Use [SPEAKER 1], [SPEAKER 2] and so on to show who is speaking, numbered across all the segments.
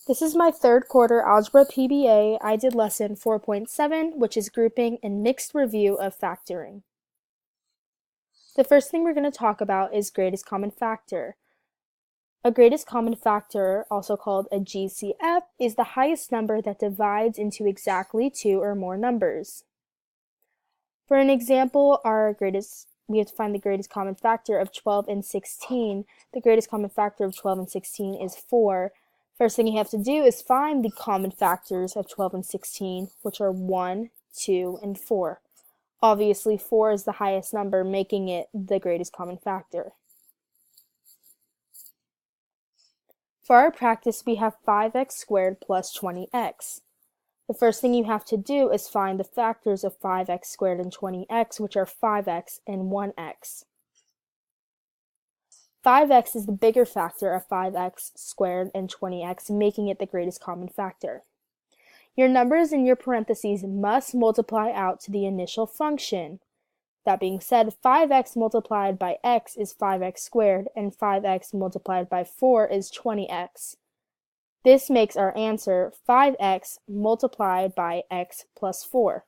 [SPEAKER 1] This is my third quarter Algebra PBA. I did lesson 4.7, which is grouping and mixed review of factoring. The first thing we're going to talk about is greatest common factor. A greatest common factor, also called a GCF, is the highest number that divides into exactly two or more numbers. For an example, we have to find the greatest common factor of 12 and 16. The greatest common factor of 12 and 16 is 4. First thing you have to do is find the common factors of 12 and 16, which are 1, 2, and 4. Obviously, 4 is the highest number, making it the greatest common factor. For our practice, we have 5x squared plus 20x. The first thing you have to do is find the factors of 5x squared and 20x, which are 5x and 1x. 5x is the bigger factor of 5x squared and 20x, making it the greatest common factor. Your numbers in your parentheses must multiply out to the initial function. That being said, 5x multiplied by x is 5x squared, and 5x multiplied by 4 is 20x. This makes our answer 5x multiplied by x plus 4.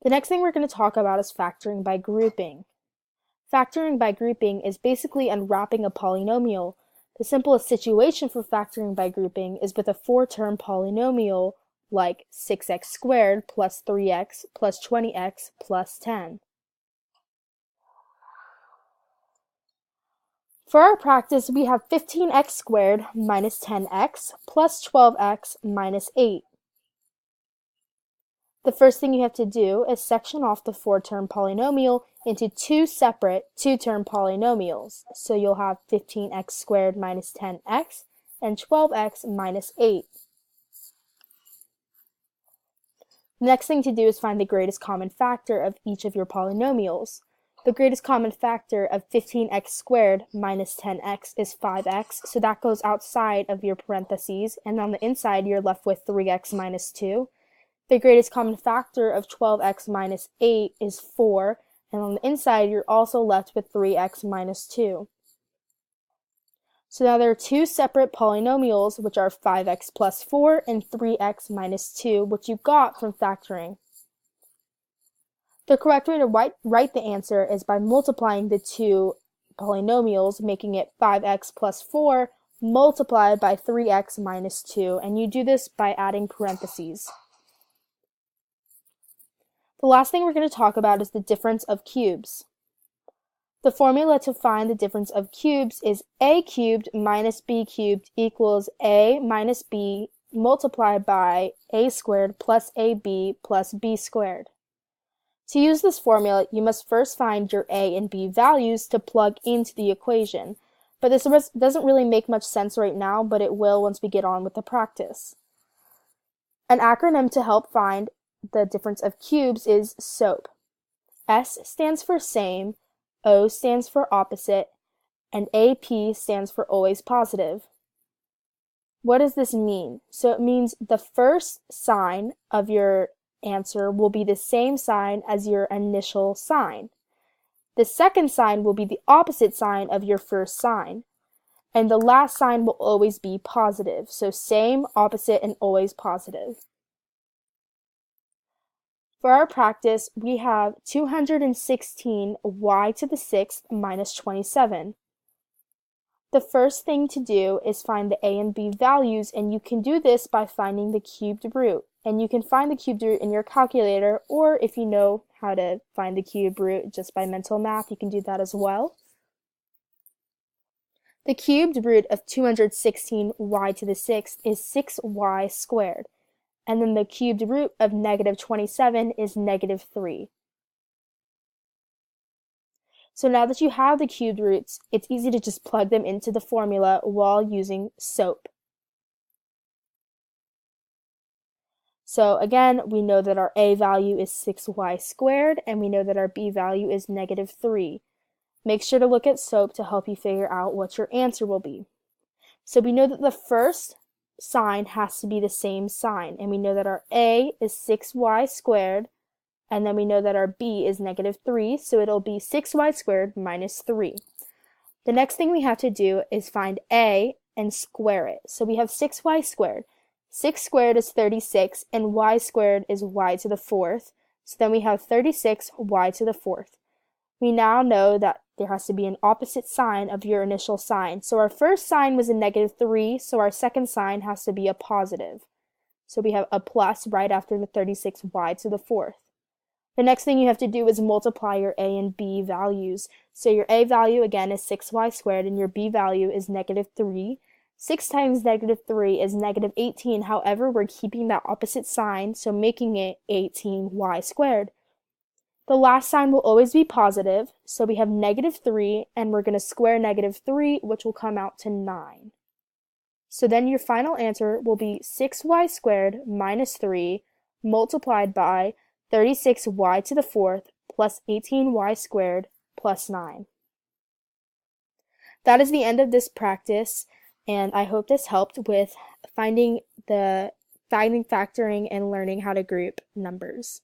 [SPEAKER 1] The next thing we're going to talk about is factoring by grouping. Factoring by grouping is basically unwrapping a polynomial. The simplest situation for factoring by grouping is with a 4-term polynomial like 6x squared plus 3x plus 20x plus 10. For our practice, we have 15x squared minus 10x plus 12x minus 8. The first thing you have to do is section off the 4-term polynomial into two separate 2-term polynomials. So you'll have 15x squared minus 10x and 12x minus 8. The next thing to do is find the greatest common factor of each of your polynomials. The greatest common factor of 15x squared minus 10x is 5x, so that goes outside of your parentheses, and on the inside you're left with 3x minus 2. The greatest common factor of 12x minus 8 is 4, and on the inside you're also left with 3x minus 2. So now there are two separate polynomials, which are 5x plus 4 and 3x minus 2, which you got from factoring. The correct way to write the answer is by multiplying the two polynomials, making it 5x plus 4 multiplied by 3x minus 2, and you do this by adding parentheses. The last thing we're going to talk about is the difference of cubes. The formula to find the difference of cubes is a cubed minus b cubed equals a minus b multiplied by a squared plus ab plus b squared. To use this formula, you must first find your a and b values to plug into the equation. But this doesn't really make much sense right now, but it will once we get on with the practice. An acronym to help find the difference of cubes is SOAP. S stands for same, O stands for opposite, and AP stands for always positive. What does this mean? So it means the first sign of your answer will be the same sign as your initial sign. The second sign will be the opposite sign of your first sign. And the last sign will always be positive. So same, opposite, and always positive. For our practice, we have 216 y to the 6th minus 27. The first thing to do is find the a and b values, and you can do this by finding the cubed root. And you can find the cubed root in your calculator, or if you know how to find the cubed root just by mental math, you can do that as well. The cubed root of 216 y to the 6th is 6y squared. And then the cubed root of negative 27 is negative 3. So now that you have the cubed roots, it's easy to just plug them into the formula while using SOAP. So again, we know that our a value is 6y squared, and we know that our b value is negative 3. Make sure to look at SOAP to help you figure out what your answer will be. So we know that the first sign has to be the same sign, and we know that our a is 6y squared, and then we know that our b is negative 3, so it'll be 6y squared minus 3. The next thing we have to do is find a and square it. So we have 6y squared. 6 squared is 36, and y squared is y to the fourth. So then we have 36 y to the fourth. We now know that there has to be an opposite sign of your initial sign. So our first sign was a -3, so our second sign has to be a positive. So we have a plus right after the 36y to the fourth. The next thing you have to do is multiply your a and b values. So your a value again is 6y squared, and your b value is -3. 6 times -3 is -18. However, we're keeping that opposite sign, so making it 18y squared. The last sign will always be positive, so we have -3, and we're going to square -3, which will come out to 9. So then your final answer will be 6y squared minus 3 multiplied by 36y to the fourth plus 18y squared plus 9. That is the end of this practice, and I hope this helped with finding, factoring, and learning how to group numbers.